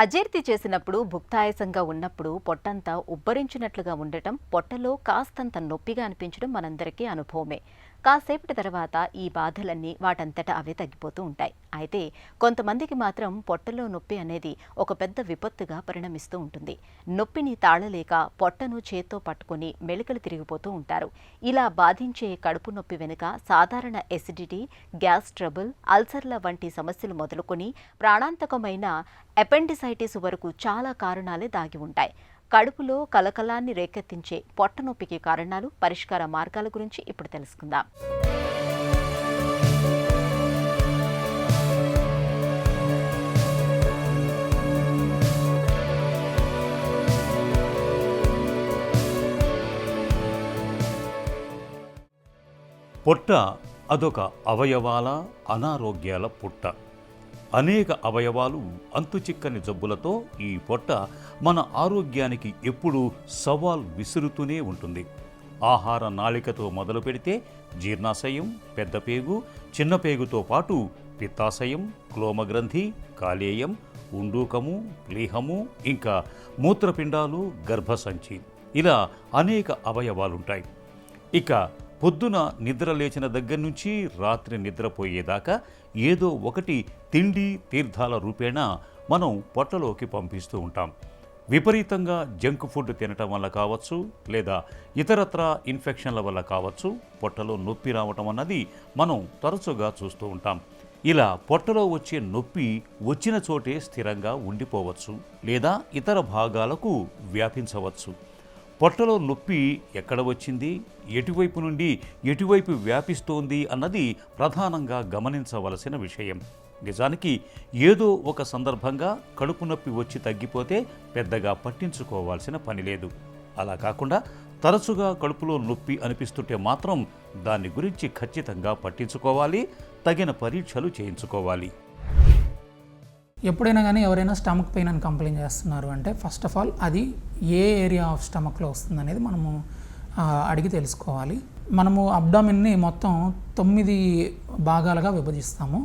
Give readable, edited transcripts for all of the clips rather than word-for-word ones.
అజీర్తి చేసినప్పుడు భుక్తాయాసంగా ఉన్నప్పుడు పొట్టంతా ఉబ్బరించినట్లుగా ఉండటం, పొట్టలో కాస్తంత నొప్పిగా అనిపించడం మనందరికీ అనుభవమే. కాసేపటి తర్వాత ఈ బాధలన్నీ వాటంతట అవే తగ్గిపోతూ ఉంటాయి. అయితే కొంతమందికి మాత్రం పొట్టలో నొప్పి అనేది ఒక పెద్ద విపత్తుగా పరిణమిస్తూ ఉంటుంది. నొప్పిని తాళలేక పొట్టను చేత్తో పట్టుకుని మెలికలు తిరిగిపోతూ ఉంటారు. ఇలా బాధించే కడుపు నొప్పి వెనుక సాధారణ ఎసిడిటీ, గ్యాస్ ట్రబుల్, అల్సర్ల వంటి సమస్యలు మొదలుకొని ప్రాణాంతకమైన అపెండిసైటిస్ వరకు చాలా కారణాలే దాగి ఉంటాయి. కడుపులో కలకలాన్ని రేకెత్తించే పొట్ట నొప్పికి కారణాలు, పరిష్కార మార్గాల గురించి ఇప్పుడు తెలుసుకుందాం. పొట్ట అదొక అవయవాల, అనారోగ్యాల పుట్ట. అనేక అవయవాలు అంతుచిక్కని జబ్బులతో ఈ పొట్ట మన ఆరోగ్యానికి ఎప్పుడూ సవాల్ విసురుతూనే ఉంటుంది. ఆహార నాళికతో మొదలు పెడితే జీర్ణాశయం, పెద్దపేగు, చిన్నపేగుతో పాటు పిత్తాశయం, క్లోమగ్రంథి, కాలేయం, ఉండూకము, ప్లీహము, ఇంకా మూత్రపిండాలు, గర్భసంచి, ఇలా అనేక అవయవాలుంటాయి. ఇక పొద్దున నిద్ర లేచిన దగ్గర నుంచి రాత్రి నిద్రపోయేదాకా ఏదో ఒకటి తిండి, తీర్థాల రూపేణా మనం పొట్టలోకి పంపిస్తూ ఉంటాం. విపరీతంగా జంక్ ఫుడ్ తినటం వల్ల కావచ్చు, లేదా ఇతరత్రా ఇన్ఫెక్షన్ల వల్ల కావచ్చు, పొట్టలో నొప్పి రావటం అన్నది మనం తరచుగా చూస్తూ ఉంటాం. ఇలా పొట్టలో వచ్చే నొప్పి వచ్చిన చోటే స్థిరంగా ఉండిపోవచ్చు, లేదా ఇతర భాగాలకు వ్యాపించవచ్చు. పొట్టలో నొప్పి ఎక్కడ వచ్చింది, ఎటువైపు నుండి ఎటువైపు వ్యాపిస్తోంది అన్నది ప్రధానంగా గమనించవలసిన విషయం. నిజానికి ఏదో ఒక సందర్భంగా కడుపు నొప్పి వచ్చి తగ్గిపోతే పెద్దగా పట్టించుకోవాల్సిన పని లేదు. అలా కాకుండా తరచుగా కడుపులో నొప్పి అనిపిస్తుంటే మాత్రం దాని గురించి ఖచ్చితంగా పట్టించుకోవాలి, తగిన పరీక్షలు చేయించుకోవాలి. ఎప్పుడైనా కానీ ఎవరైనా స్టమక్ పెయిన్ అని కంప్లైంట్ చేస్తున్నారు అంటే ఫస్ట్ ఆఫ్ ఆల్ అది ఏ ఏరియా ఆఫ్ స్టమక్లో వస్తుంది అనేది మనము అడిగి తెలుసుకోవాలి. మనము అబ్డామిన్ని మొత్తం 9 భాగాలుగా విభజిస్తాము.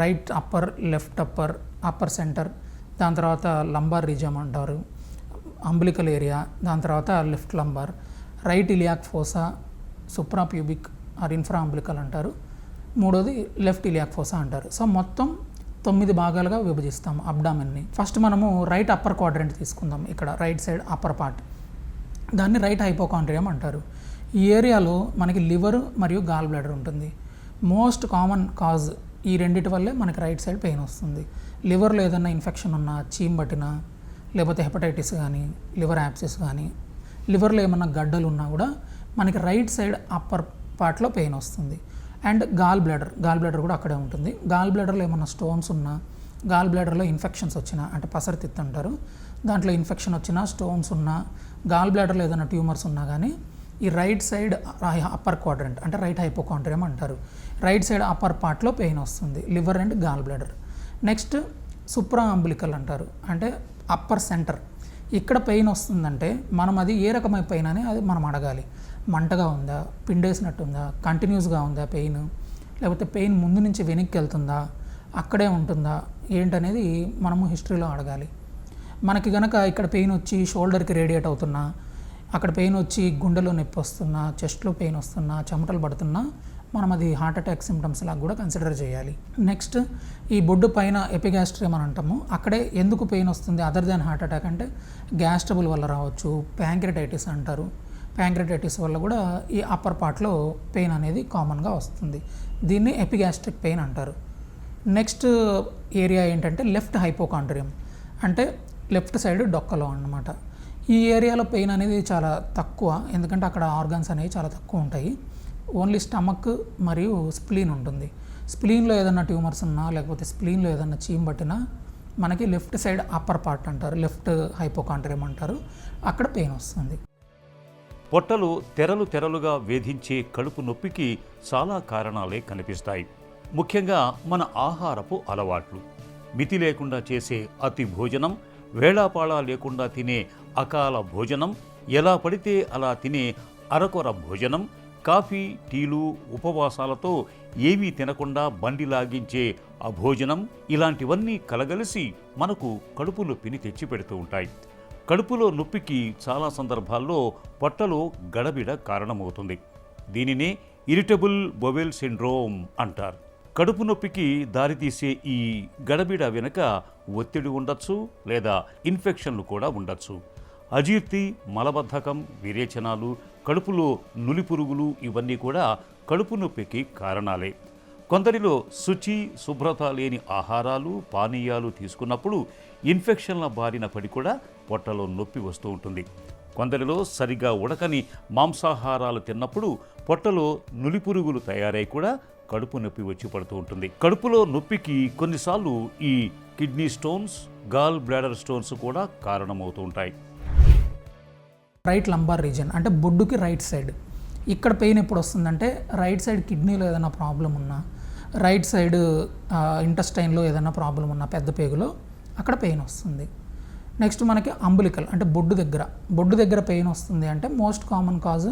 Right upper, left upper, upper centre, దాని తర్వాత లంబార్ రీజియన్ అంటారు, అంబిలికల్ ఏరియా, దాని తర్వాత left lumbar, right iliac fossa, Supra pubic R Infra umbilical అంటారు, మూడోది లెఫ్ట్ ఇలియాక్ ఫోసా అంటారు. సో మొత్తం 9 భాగాలుగా విభజిస్తాము అబ్డామిన్ని. ఫస్ట్ మనము రైట్ అప్పర్ క్వాడ్రంట్ తీసుకుందాం. ఇక్కడ రైట్ సైడ్ అప్పర్ పార్ట్, దాన్ని రైట్ హైపోకాండ్రియం అంటారు. ఈ ఏరియాలో మనకి లివర్ మరియు గాల్ బ్లాడర్ ఉంటుంది. మోస్ట్ కామన్ కాజ్ ఈ రెండిటి వల్లే మనకి రైట్ సైడ్ పెయిన్ వస్తుంది. లివర్లో ఏదైనా ఇన్ఫెక్షన్ ఉన్నా, చీమ్ పట్టినా, లేకపోతే హెపటైటిస్ కానీ, లివర్ యాప్సిస్ కానీ, లివర్లో ఏమన్నా గడ్డలు ఉన్నా కూడా మనకి రైట్ సైడ్ అప్పర్ పార్ట్లో పెయిన్ వస్తుంది. అండ్ గాల్ బ్లాడర్ కూడా అక్కడే ఉంటుంది. గాల్ బ్లాడర్లో ఏమన్నా స్టోన్స్ ఉన్నా, గాల్ బ్లాడర్లో ఇన్ఫెక్షన్స్ వచ్చినా, అంటే పసరతిత్తు అంటారు, దాంట్లో ఇన్ఫెక్షన్ వచ్చినా, స్టోన్స్ ఉన్నా, గాల్ బ్లాడర్లో ఏదైనా ట్యూమర్స్ ఉన్నా కానీ ఈ రైట్ సైడ్ అప్పర్ క్వాడ్రంట్ అంటే రైట్ హైపోకాండ్రియం అంటారు, రైట్ సైడ్ అప్పర్ పార్ట్లో పెయిన్ వస్తుంది, liver and gall bladder. Next supra umbilical అంటారు, అంటే అప్పర్ సెంటర్. ఇక్కడ పెయిన్ వస్తుందంటే మనం అది ఏ రకమైన పెయిన్ అని అది మనం అడగాలి. మంటగా ఉందా, పిండేసినట్టుందా, కంటిన్యూస్గా ఉందా పెయిన్, లేకపోతే పెయిన్ ముందు నుంచి వెనక్కి వెళ్తుందా, అక్కడే ఉంటుందా, ఏంటనేది మనము హిస్టరీలో అడగాలి. మనకి కనుక ఇక్కడ పెయిన్ వచ్చి షోల్డర్కి రేడియేట్ అవుతున్నా, అక్కడ పెయిన్ వచ్చి గుండెలో నొప్పి వస్తున్నా, చెస్ట్లో పెయిన్ వస్తున్నా, చెమటలు పడుతున్నా, మనం అది హార్ట్ అటాక్ సిమ్టమ్స్ లాగా కూడా కన్సిడర్ చేయాలి. నెక్స్ట్ ఈ బొడ్డు పైన ఎపిగాస్ట్రియం అని అంటాము, అక్కడే ఎందుకు పెయిన్ వస్తుంది అదర్ దాన్ హార్ట్ అటాక్ అంటే గ్యాస్ ట్రబుల్ వల్ల రావచ్చు, ప్యాంక్రియాటైటిస్ అంటారు, ప్యాంక్రియాటైటిస్ వల్ల కూడా ఈ అప్పర్ పార్ట్లో పెయిన్ అనేది కామన్గా వస్తుంది. దీన్ని ఎపిగాస్ట్రిక్ పెయిన్ అంటారు. నెక్స్ట్ ఏరియా ఏంటంటే లెఫ్ట్ హైపోకాండ్రియం, అంటే లెఫ్ట్ సైడ్ డొక్కలో అన్నమాట. ఈ ఏరియాలో పెయిన్ అనేది చాలా తక్కువ, ఎందుకంటే అక్కడ ఆర్గన్స్ అనేవి చాలా తక్కువ ఉంటాయి. ఓన్లీ స్టమక్ మరియు స్ప్లీన్ ఉంటుంది. స్ప్లీన్లో ఏదైనా ట్యూమర్స్ ఉన్నా, లేకపోతే స్ప్లీన్లో ఏదైనా చీమ్ పట్టినా మనకి లెఫ్ట్ సైడ్ అప్పర్ పార్ట్ అంటారు, లెఫ్ట్ హైపోకాండ్రియం అంటారు, అక్కడ పెయిన్ వస్తుంది. పొట్టలు తెరలు తెరలుగా వేధించే కడుపు నొప్పికి చాలా కారణాలే కనిపిస్తాయి. ముఖ్యంగా మన ఆహారపు అలవాట్లు, మితి లేకుండా చేసే అతి భోజనం, వేళాపాళా లేకుండా తినే అకాల భోజనం, ఎలా పడితే అలా తినే అరకొర భోజనం, కాఫీ టీలు ఉపవాసాలతో ఏమీ తినకుండా బండి లాగించే అభోజనం ఇలాంటివన్నీ కలగలిసి మనకు కడుపు నొప్పిని తెచ్చిపెడుతూ ఉంటాయి. కడుపులో నొప్పికి చాలా సందర్భాల్లో పొట్టలో గడబిడ కారణమవుతుంది. దీనినే ఇరిటబుల్ బొవెల్ సిండ్రోమ్ అంటారు. కడుపు నొప్పికి దారితీసే ఈ గడబిడ వెనుక ఒత్తిడి ఉండొచ్చు, లేదా ఇన్ఫెక్షన్లు కూడా ఉండొచ్చు. అజీర్తి, మలబద్ధకం, విరేచనాలు, కడుపులో నులిపురుగులు ఇవన్నీ కూడా కడుపు నొప్పికి కారణాలే. కొందరిలో శుచి, శుభ్రత లేని ఆహారాలు, పానీయాలు తీసుకున్నప్పుడు ఇన్ఫెక్షన్ల బారిన పడి కూడా పొట్టలో నొప్పి వస్తూ ఉంటుంది. కొందరిలో సరిగా ఉడకని మాంసాహారాలు తిన్నప్పుడు పొట్టలో నులిపురుగులు తయారై కూడా కడుపు నొప్పి వచ్చి పడుతూ ఉంటుంది. కడుపులో నొప్పికి కొన్నిసార్లు ఈ kidney stones, gall bladder stones కూడా కారణమవుతూ ఉంటాయి. రైట్ లంబార్ రీజన్ అంటే బొడ్డుకి రైట్ సైడ్, ఇక్కడ పెయిన్ ఎప్పుడు వస్తుందంటే రైట్ సైడ్ కిడ్నీలో ఏదైనా ప్రాబ్లం ఉన్నా, రైట్ సైడ్ ఇంటెస్టైన్లో ఏదైనా ప్రాబ్లం ఉన్నా, పెద్ద పేగులో అక్కడ పెయిన్ వస్తుంది. నెక్స్ట్ మనకి అంబులికల్ అంటే బొడ్డు దగ్గర పెయిన్ వస్తుంది అంటే మోస్ట్ కామన్ కాజ్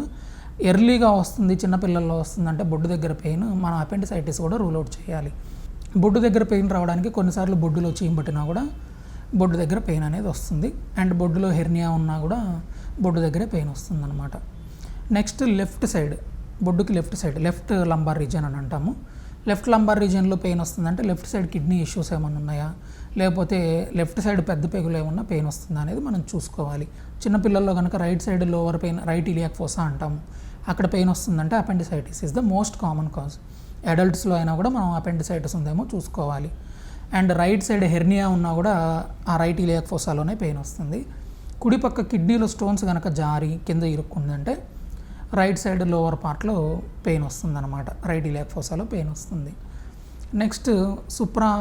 ఎర్లీగా వస్తుంది, చిన్నపిల్లల్లో వస్తుంది అంటే బొడ్డు దగ్గర పెయిన్. మన అపెండిసైటిస్ కూడా రూల్ అవుట్ చేయాలి. బొడ్డు దగ్గర పెయిన్ రావడానికి కొన్నిసార్లు బొడ్డులో చీమ్ పట్టినా కూడా బొడ్డు దగ్గర పెయిన్ అనేది వస్తుంది. అండ్ బొడ్డులో హెర్నియా ఉన్నా కూడా బొడ్డు దగ్గరే పెయిన్ వస్తుంది అనమాట. నెక్స్ట్ లెఫ్ట్ సైడ్, బొడ్డుకి లెఫ్ట్ లంబార్ రీజన్ అని అంటాము. లెఫ్ట్ లంబార్ రీజన్లో పెయిన్ వస్తుందంటే లెఫ్ట్ సైడ్ కిడ్నీ ఇష్యూస్ ఏమైనా ఉన్నాయా, లేకపోతే లెఫ్ట్ సైడ్ పెద్ద పేగులు ఏమన్నా పెయిన్ వస్తుందా అనేది మనం చూసుకోవాలి. చిన్నపిల్లల్లో కనుక right side lower pain, right iliac fossa అంటాము, అక్కడ పెయిన్ వస్తుందంటే appendicitis is the most common cause. అడల్ట్స్లో అయినా కూడా మనం అపెండిసైటిస్ ఉందేమో చూసుకోవాలి. అండ్ రైట్ సైడ్ హెర్నియా ఉన్నా కూడా ఆ రైట్ ఇలియాక్ ఫోసాలోనే పెయిన్ వస్తుంది. కుడిపక్క కిడ్నీలో స్టోన్స్ కనుక జారి కింద ఇరుక్కుందంటే రైట్ సైడ్ లోవర్ పార్ట్లో పెయిన్ వస్తుందన్నమాట, రైట్ ఇలియాక్ ఫోసాలో పెయిన్ వస్తుంది. Next supra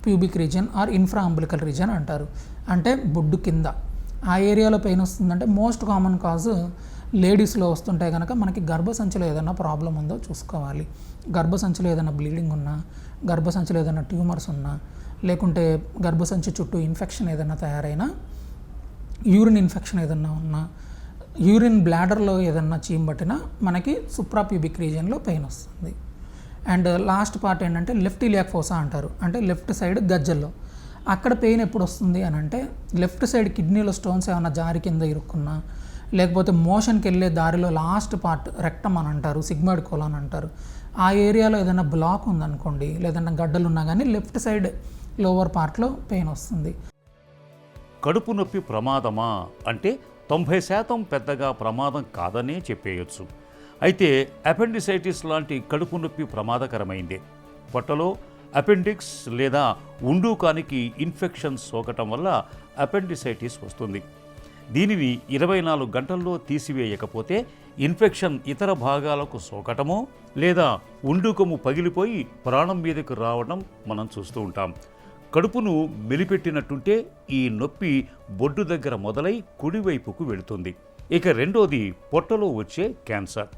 pubic region or infra umbilical region అంటారు. అంటే బొడ్డు కింద ఆ ఏరియాలో పెయిన్ వస్తుందంటే మోస్ట్ కామన్ కాజ్ లేడీస్లో వస్తుంటే కనుక మనకి గర్భసంచిలో ఏదైనా ప్రాబ్లం ఉందో చూసుకోవాలి. గర్భసంచిలో ఏదైనా బ్లీడింగ్ ఉన్నా, గర్భసంచిలో ఏదైనా ట్యూమర్స్ ఉన్నా, లేకుంటే గర్భసంచి చుట్టూ ఇన్ఫెక్షన్ ఏదైనా తయారైనా, యూరిన్ ఇన్ఫెక్షన్ ఏదైనా ఉన్నా, యూరిన్ బ్లాడర్లో ఏదన్నా చీమ్ పట్టినా మనకి సుప్రాప్యూబిక్ రీజియన్లో పెయిన్ వస్తుంది. అండ్ లాస్ట్ పార్ట్ ఏంటంటే లెఫ్ట్ ఇలియాక్ ఫోసా అంటారు. అంటే లెఫ్ట్ సైడ్ గజ్జల్లో అక్కడ పెయిన్ ఎప్పుడు వస్తుంది అని అంటే లెఫ్ట్ సైడ్ కిడ్నీలో స్టోన్స్ ఏమైనా జారి కింద ఇరుక్కున్నా, లేకపోతే మోషన్కి వెళ్ళే దారిలో లాస్ట్ పార్ట్ రెక్టమ్ అని అంటారు, సిగ్మాయిడ్ కోలాన్ అంటారు, ఆ ఏరియాలో ఏదైనా బ్లాక్ ఉందనుకోండి, లేదన్నా గడ్డలు ఉన్నా కానీ లెఫ్ట్ సైడ్ లోవర్ పార్ట్లో పెయిన్ వస్తుంది. కడుపు నొప్పి ప్రమాదమా అంటే 90% పెద్దగా ప్రమాదం కాదనే చెప్పేయచ్చు. అయితే అపెండిసైటిస్ లాంటి కడుపు నొప్పి ప్రమాదకరమైందే. పొట్టలో అపెండిక్స్ లేదా ఉండూకానికి ఇన్ఫెక్షన్ సోకటం వల్ల అపెండిసైటిస్ వస్తుంది. దీనిని 24 గంటల్లో తీసివేయకపోతే ఇన్ఫెక్షన్ ఇతర భాగాలకు సోకటమో లేదా ఉండూకము పగిలిపోయి ప్రాణం మీదకు రావడం మనం చూస్తూ ఉంటాం. కడుపును మెలిపెట్టినట్టుంటే ఈ నొప్పి బొడ్డు దగ్గర మొదలై కుడివైపుకు వెళుతుంది. ఇక రెండోది పొట్టలో వచ్చే క్యాన్సర్.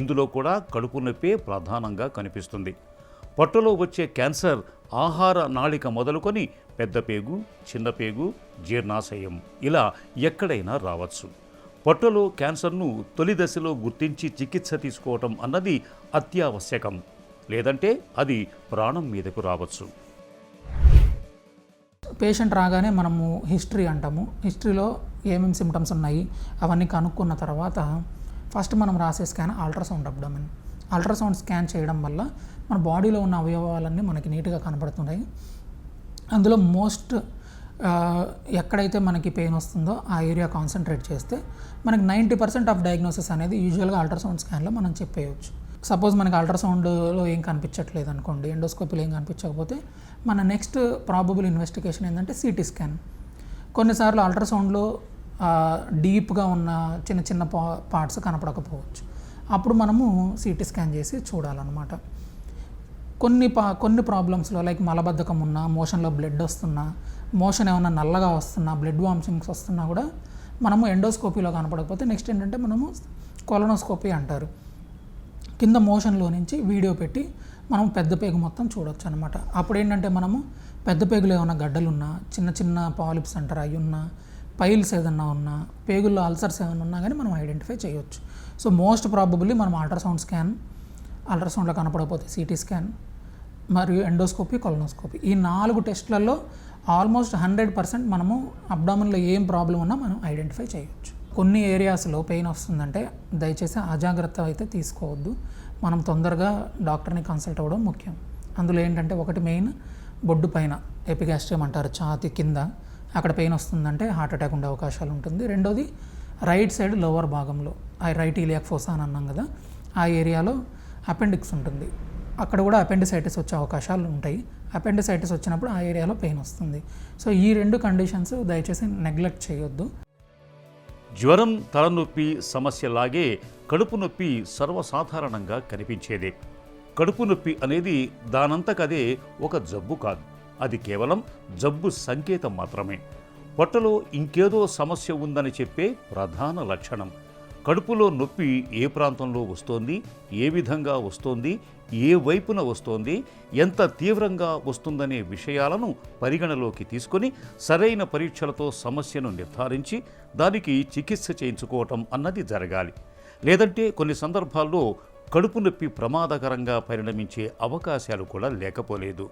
ఇందులో కూడా కడుపు నొప్పే ప్రధానంగా కనిపిస్తుంది. పొట్టలో వచ్చే క్యాన్సర్ ఆహార నాళిక మొదలుకొని పెద్ద పేగు, చిన్న పేగు, జీర్ణాశయం ఇలా ఎక్కడైనా రావచ్చు. పొట్టలో క్యాన్సర్ను తొలి దశలో గుర్తించి చికిత్స తీసుకోవటం అన్నది అత్యావశ్యకం. లేదంటే అది ప్రాణం మీదకు రావచ్చు. పేషెంట్ రాగానే మనము హిస్టరీ అంటాము. హిస్టరీలో ఏమేమి సిమ్టమ్స్ ఉన్నాయి అవన్నీ కనుక్కున్న తర్వాత ఫస్ట్ మనం రాసే scan ultrasound abdomen. Ultrasound scan చేయడం వల్ల మన బాడీలో ఉన్న అవయవాలన్నీ మనకి నీట్గా కనపడుతున్నాయి. అందులో మోస్ట్ ఎక్కడైతే మనకి పెయిన్ వస్తుందో ఆ ఏరియా కాన్సన్ట్రేట్ చేస్తే మనకి 90% ఆఫ్ డయాగ్నోసిస్ అనేది యూజువల్గా అల్ట్రాసౌండ్ స్కాన్లో మనం చెప్పేయచ్చు. సపోజ్ మనకి అల్ట్రాసౌండ్లో ఏం కనిపించట్లేదు అనుకోండి, ఎండోస్కోపీలో ఏం కనిపించకపోతే మన నెక్స్ట్ ప్రాబబుల్ ఇన్వెస్టిగేషన్ ఏంటంటే సిటీ స్కాన్. కొన్నిసార్లు అల్ట్రాసౌండ్లో డీప్గా ఉన్న చిన్న చిన్న పార్ట్స్ కనపడకపోవచ్చు. అప్పుడు మనము సిటీ స్కాన్ చేసి చూడాలన్నమాట. కొన్ని ప్రాబ్లమ్స్లో లైక్ మలబద్ధకం ఉన్నా, మోషన్లో బ్లడ్ వస్తున్నా, మోషన్ ఏమన్నా నల్లగా వస్తున్నా, బ్లడ్ వామిటింగ్స్ వస్తున్నా కూడా మనము ఎండోస్కోపీలో కనపడకపోతే నెక్స్ట్ ఏంటంటే మనము కొలనోస్కోపీ అంటారు. కింద మోషన్లో నుంచి వీడియో పెట్టి మనం పెద్ద పేగు మొత్తం చూడొచ్చు అనమాట. అప్పుడు ఏంటంటే మనము పెద్ద పేగులో ఏమైనా గడ్డలున్నా, చిన్న చిన్న పాలిప్స్ అంటారు అవి ఉన్నా, పైల్స్ ఏదన్నా ఉన్నా, పేగుల్లో అల్సర్స్ ఏమైనా ఉన్నా కానీ మనం ఐడెంటిఫై చేయొచ్చు. సో మోస్ట్ ప్రాబబుల్లీ మనం అల్ట్రాసౌండ్లో కనపడకపోతే సిటీ స్కాన్ మరియు ఎండోస్కోపీ, కొలనోస్కోపీ, ఈ 4 టెస్ట్లలో ఆల్మోస్ట్ 100% మనము అబ్డామిన్లో ఏం ప్రాబ్లం ఉన్నా మనం ఐడెంటిఫై చేయొచ్చు. కొన్ని ఏరియాస్లో పెయిన్ వస్తుందంటే దయచేసి అజాగ్రత్త అయితే తీసుకోవద్దు. మనం తొందరగా డాక్టర్ని కన్సల్ట్ అవ్వడం ముఖ్యం. అందులో ఏంటంటే ఒకటి మెయిన్ బొడ్డు పైన ఎపిగాస్ట్రియం అంటారు, ఛాతీ కింద, అక్కడ పెయిన్ వస్తుందంటే హార్ట్ అటాక్ ఉండే అవకాశాలు ఉంటుంది. రెండోది రైట్ సైడ్ లోవర్ భాగంలో, ఆ రైట్ ఇలియాక్ ఫోసా అని అన్నాం కదా, ఆ ఏరియాలో అపెండిక్స్ ఉంటుంది, అక్కడ కూడా అపెండిసైటిస్ వచ్చే అవకాశాలు ఉంటాయి. అపెండిసైటిస్ వచ్చినప్పుడు ఆ ఏరియాలో పెయిన్ వస్తుంది. సో ఈ 2 కండిషన్స్ దయచేసి నెగ్లెక్ట్ చేయొద్దు. జ్వరం, తలనొప్పి సమస్యలాగే కడుపు నొప్పి సర్వసాధారణంగా కనిపించేదే. కడుపు నొప్పి అనేది దానంతకదే ఒక జబ్బు కాదు, అది కేవలం జబ్బు సంకేతం మాత్రమే. పొట్టలో ఇంకేదో సమస్య ఉందని చెప్పే ప్రధాన లక్షణం. కడుపులో నొప్పి ఏ ప్రాంతంలో వస్తోంది, ఏ విధంగా వస్తోంది, ఏ వైపున వస్తోంది, ఎంత తీవ్రంగా వస్తుందనే విషయాలను పరిగణలోకి తీసుకొని సరైన పరీక్షలతో సమస్యను నిర్ధారించి దానికి చికిత్స చేయించుకోవటం అన్నది జరగాలి. లేదంటే కొన్ని సందర్భాల్లో కడుపు నొప్పి ప్రమాదకరంగా పరిణమించే అవకాశాలు కూడా లేకపోలేదు.